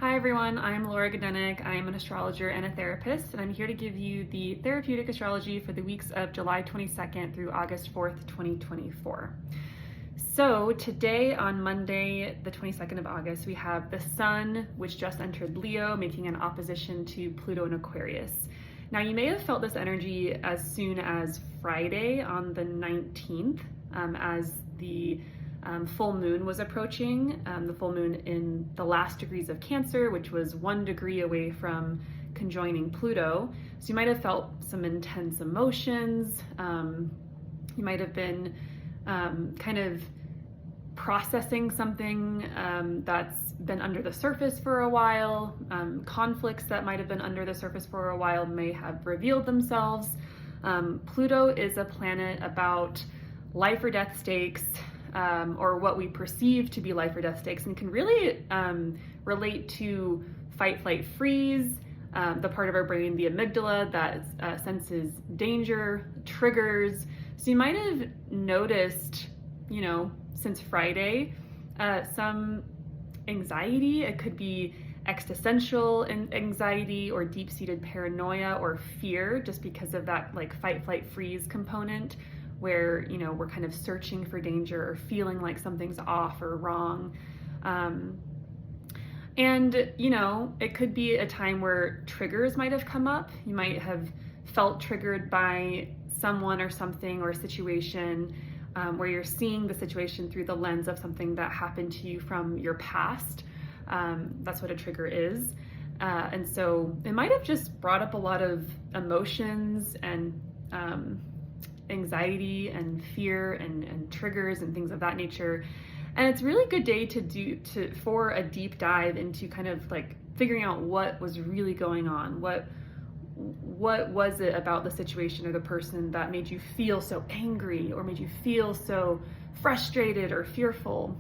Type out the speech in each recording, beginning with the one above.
Hi everyone, I'm Laura Godenik. I am an astrologer and a therapist, and I'm here to give you the therapeutic astrology for the weeks of July 22nd through August 4th, 2024. So today on Monday, the 22nd of August, we have the Sun, which just entered Leo, making an opposition to Pluto in Aquarius. Now you may have felt this energy as soon as Friday on the 19th, as the full moon was approaching, the full moon in the last degrees of Cancer, which was 1 degree away from conjoining Pluto. So you might have felt some intense emotions. You might have been kind of processing something that's been under the surface for a while. Conflicts that might have been under the surface for a while may have revealed themselves. Pluto is a planet about life or death stakes, or what we perceive to be life or death stakes, and can really relate to fight, flight, freeze, the part of our brain, the amygdala, that senses danger, triggers. So you might have noticed, since Friday, some anxiety. It could be existential anxiety or deep-seated paranoia or fear, just because of that fight, flight, freeze component, where we're kind of searching for danger or feeling like something's off or wrong. And it could be a time where triggers might have come up. You might have felt triggered by someone or something or a situation, where you're seeing the situation through the lens of something that happened to you from your past. That's what a trigger is. And so it might have just brought up a lot of emotions and anxiety and fear and triggers and things of that nature. And it's a really good day for a deep dive into kind of figuring out what was really going on. What was it about the situation or the person that made you feel so angry or made you feel so frustrated or fearful?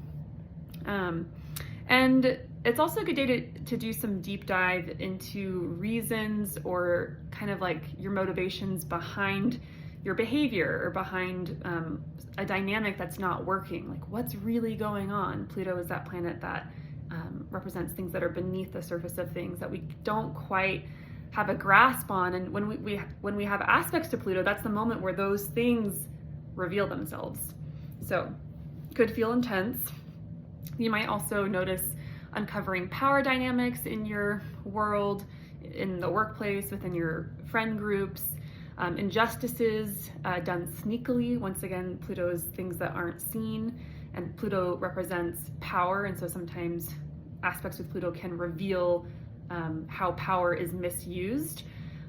And it's also a good day to do some deep dive into reasons or kind of your motivations behind your behavior or behind a dynamic that's not working. What's really going on? Pluto is that planet that represents things that are beneath the surface of things that we don't quite have a grasp on. And when we have aspects to Pluto, that's the moment where those things reveal themselves. So could feel intense. You might also notice uncovering power dynamics in your world, in the workplace, within your friend groups. Injustices done sneakily. Once again, Pluto is things that aren't seen, and Pluto represents power, and so sometimes aspects with Pluto can reveal how power is misused.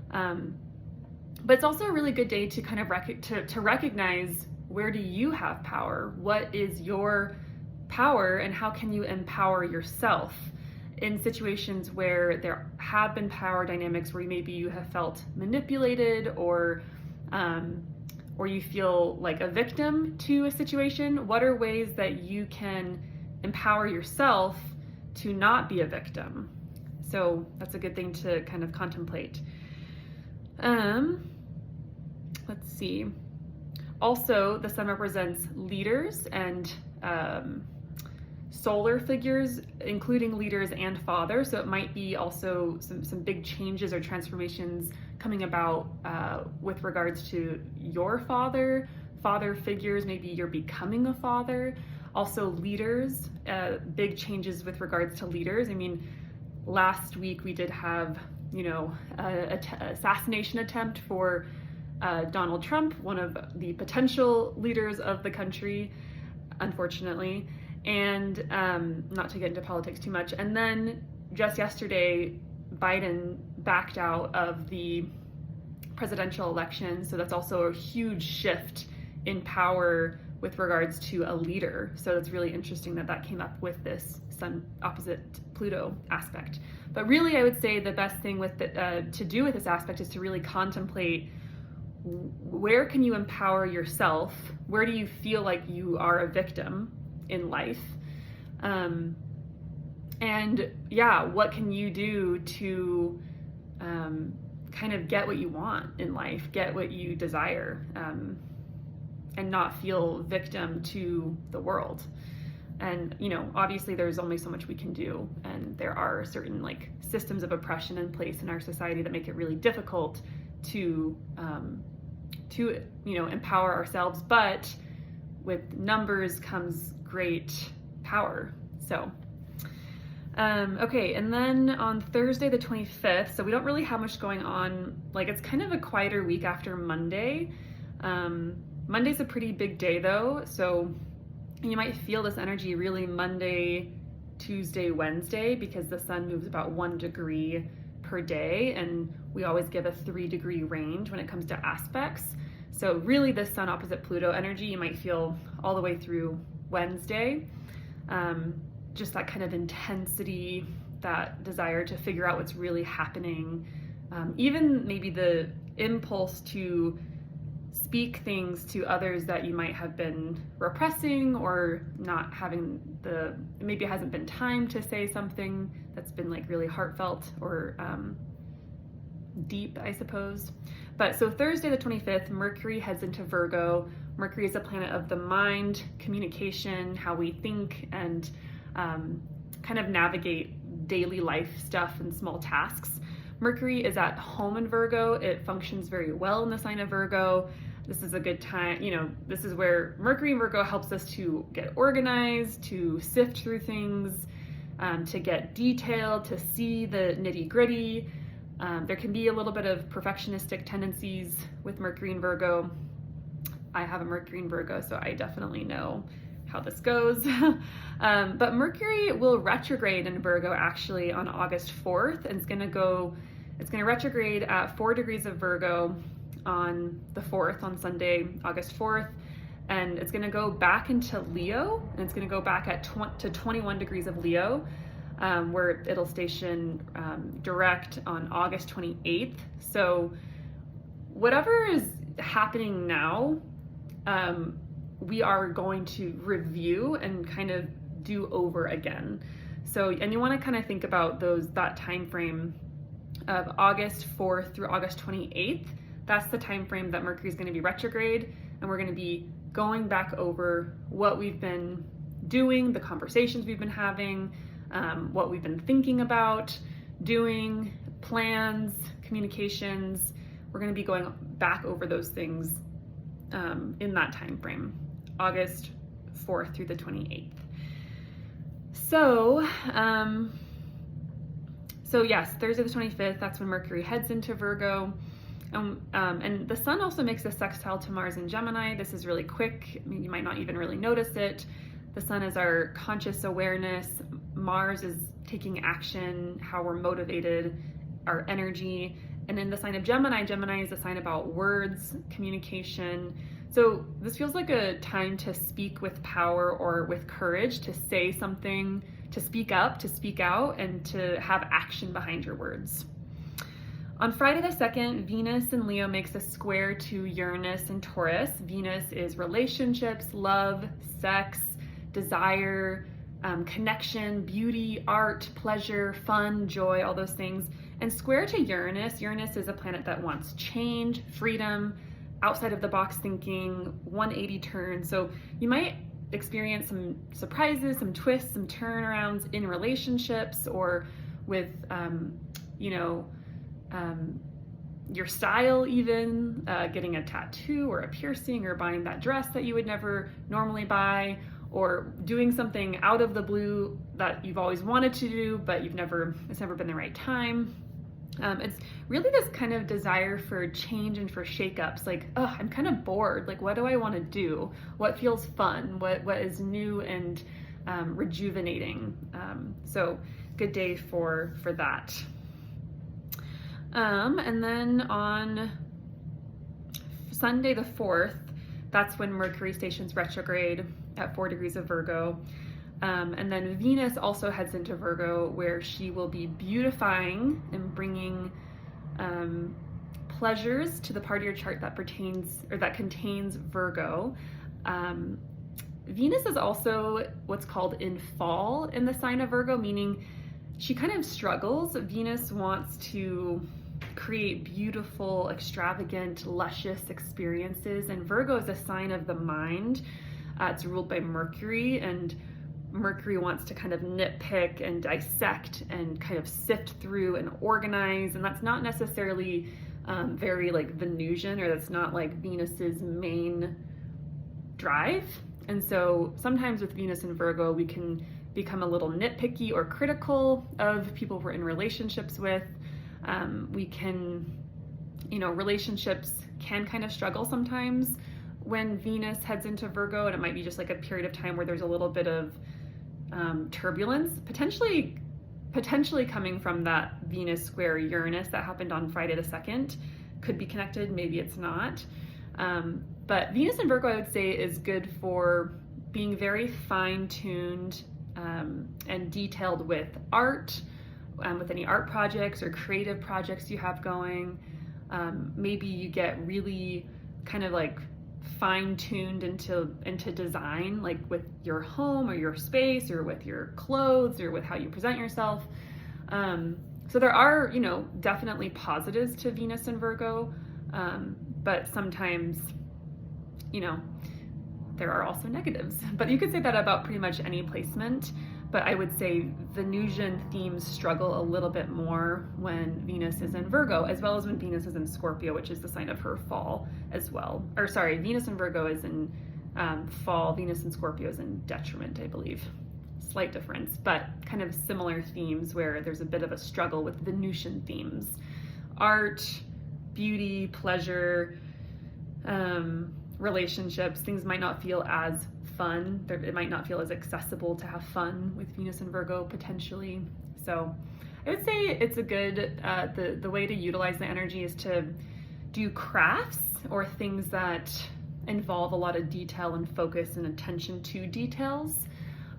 But it's also a really good day to kind of recognize, where do you have power? What is your power, and how can you empower yourself in situations where there have been power dynamics where maybe you have felt manipulated or you feel like a victim to a situation? What are ways that you can empower yourself to not be a victim? So that's a good thing to kind of contemplate. Let's see. Also, the Sun represents leaders and solar figures, including leaders and fathers. So it might be also some big changes or transformations coming about with regards to your father figures. Maybe you're becoming a father. Also leaders, big changes with regards to leaders. I mean, last week we did have, an assassination attempt for Donald Trump, one of the potential leaders of the country, unfortunately. And not to get into politics too much. And then just yesterday, Biden backed out of the presidential election. So that's also a huge shift in power with regards to a leader. So it's really interesting that came up with this Sun opposite Pluto aspect. But really, I would say the best thing to do with this aspect is to really contemplate, where can you empower yourself? Where do you feel like you are a victim in life? And what can you do to kind of get what you want in life, get what you desire, and not feel victim to the world? And, obviously there's only so much we can do. And there are certain like systems of oppression in place in our society that make it really difficult to empower ourselves. But with numbers comes great power. So, okay. And then on Thursday, the 25th, so we don't really have much going on. Like, it's kind of a quieter week after Monday. Monday's a pretty big day though. So you might feel this energy really Monday, Tuesday, Wednesday, because the sun moves about 1 degree per day. And we always give a 3-degree range when it comes to aspects. So really this sun opposite Pluto energy, you might feel all the way through Wednesday. Just that kind of intensity, that desire to figure out what's really happening. Even maybe the impulse to speak things to others that you might have been repressing or not having maybe it hasn't been time to say something that's been like really heartfelt or deep, I suppose. But so Thursday the 25th, Mercury heads into Virgo. Mercury is a planet of the mind, communication, how we think, and kind of navigate daily life stuff and small tasks. Mercury is at home in Virgo. It functions very well in the sign of Virgo. This is a good time, this is where Mercury in Virgo helps us to get organized, to sift through things, to get detailed, to see the nitty-gritty. There can be a little bit of perfectionistic tendencies with Mercury in Virgo. I have a Mercury in Virgo, so I definitely know how this goes. But Mercury will retrograde in Virgo actually on August 4th, and it's going to retrograde at 4 degrees of Virgo on the 4th, on Sunday, August 4th, and it's going to go back into Leo, and it's going to go back to 21 degrees of Leo, where it'll station direct on August 28th. So whatever is happening now, we are going to review and kind of do over again. So, and you want to kind of think about that time frame of August 4th through August 28th. That's the time frame that Mercury is going to be retrograde, and we're going to be going back over what we've been doing, the conversations we've been having, what we've been thinking about, doing, plans, communications. We're going to be going back over those things in that time frame, August 4th through the 28th. So yes, Thursday the 25th, that's when Mercury heads into Virgo. And the sun also makes a sextile to Mars in Gemini. This is really quick. I mean, you might not even really notice it. The sun is our conscious awareness. Mars is taking action, how we're motivated, our energy. And in the sign of Gemini, Gemini is a sign about words, communication. So this feels like a time to speak with power or with courage, to say something, to speak up, to speak out, and to have action behind your words. On Friday the 2nd, Venus in Leo makes a square to Uranus and Taurus. Venus is relationships, love, sex, desire, connection, beauty, art, pleasure, fun, joy, all those things. And square to Uranus, Uranus is a planet that wants change, freedom, outside of the box thinking, 180 turns. So you might experience some surprises, some twists, some turnarounds in relationships or with, your style even, getting a tattoo or a piercing or buying that dress that you would never normally buy, or doing something out of the blue that you've always wanted to do, but it's never been the right time. It's really this kind of desire for change and for shakeups, like, oh, I'm kind of bored. Like, what do I want to do? What feels fun? What is new and rejuvenating? So good day for that. And then on Sunday the 4th, that's when Mercury stations retrograde at 4 degrees of Virgo. And then Venus also heads into Virgo, where she will be beautifying and bringing pleasures to the part of your chart that contains Virgo. Venus is also what's called in fall in the sign of Virgo, meaning she kind of struggles. Venus wants to create beautiful, extravagant, luscious experiences, and Virgo is a sign of the mind. It's ruled by Mercury, and Mercury wants to kind of nitpick and dissect and kind of sift through and organize, and that's not necessarily very like Venusian, or that's not like Venus's main drive. And so sometimes with Venus and Virgo, we can become a little nitpicky or critical of people we're in relationships with. We can, relationships can kind of struggle sometimes when Venus heads into Virgo, and it might be just like a period of time where there's a little bit of turbulence, potentially coming from that Venus square Uranus that happened on Friday the 2nd. Could be connected, maybe it's not. But Venus in Virgo, I would say, is good for being very fine-tuned and detailed with art, with any art projects or creative projects you have going. Maybe you get really kind of like fine-tuned into design, like with your home or your space or with your clothes or with how you present yourself. So there are, definitely positives to Venus and Virgo, but sometimes, there are also negatives. But you could say that about pretty much any placement. But I would say Venusian themes struggle a little bit more when Venus is in Virgo, as well as when Venus is in Scorpio, which is the sign of her fall as well. Or sorry, Venus in Virgo is in fall, Venus in Scorpio is in detriment, I believe. Slight difference, but kind of similar themes where there's a bit of a struggle with Venusian themes. Art, beauty, pleasure, relationships, things might not feel as fun. It might not feel as accessible to have fun with Venus and Virgo potentially. So I would say it's a good, the way to utilize the energy is to do crafts or things that involve a lot of detail and focus and attention to details.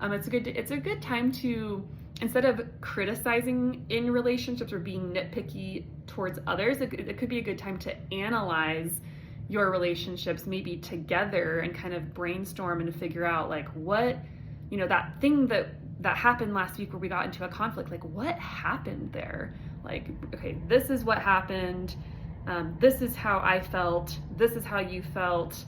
It's a good time to, instead of criticizing in relationships or being nitpicky towards others, it could be a good time to analyze your relationships maybe together and kind of brainstorm and figure out like what, that thing that happened last week where we got into a conflict, like what happened there? Like, okay, this is what happened. This is how I felt. This is how you felt.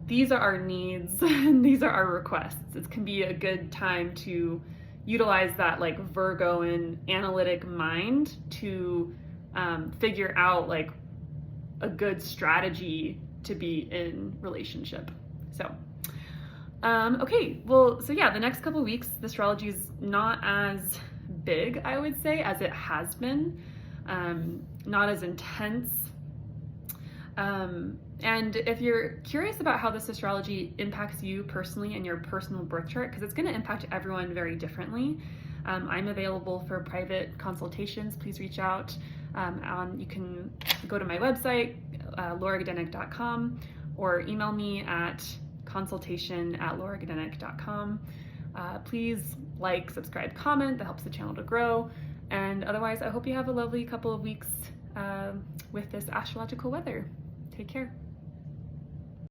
These are our needs and these are our requests. It can be a good time to utilize that like Virgo and analytic mind to figure out like a good strategy to be in relationship. So, okay, well, so yeah, the next couple of weeks, the astrology is not as big, I would say, as it has been, not as intense. And if you're curious about how this astrology impacts you personally in your personal birth chart, because it's going to impact everyone very differently, I'm available for private consultations. Please reach out. You can go to my website, lauragedenek.com, or email me at consultation@lauragedenek.com. Please like, subscribe, comment. That helps the channel to grow. And otherwise, I hope you have a lovely couple of weeks with this astrological weather. Take care.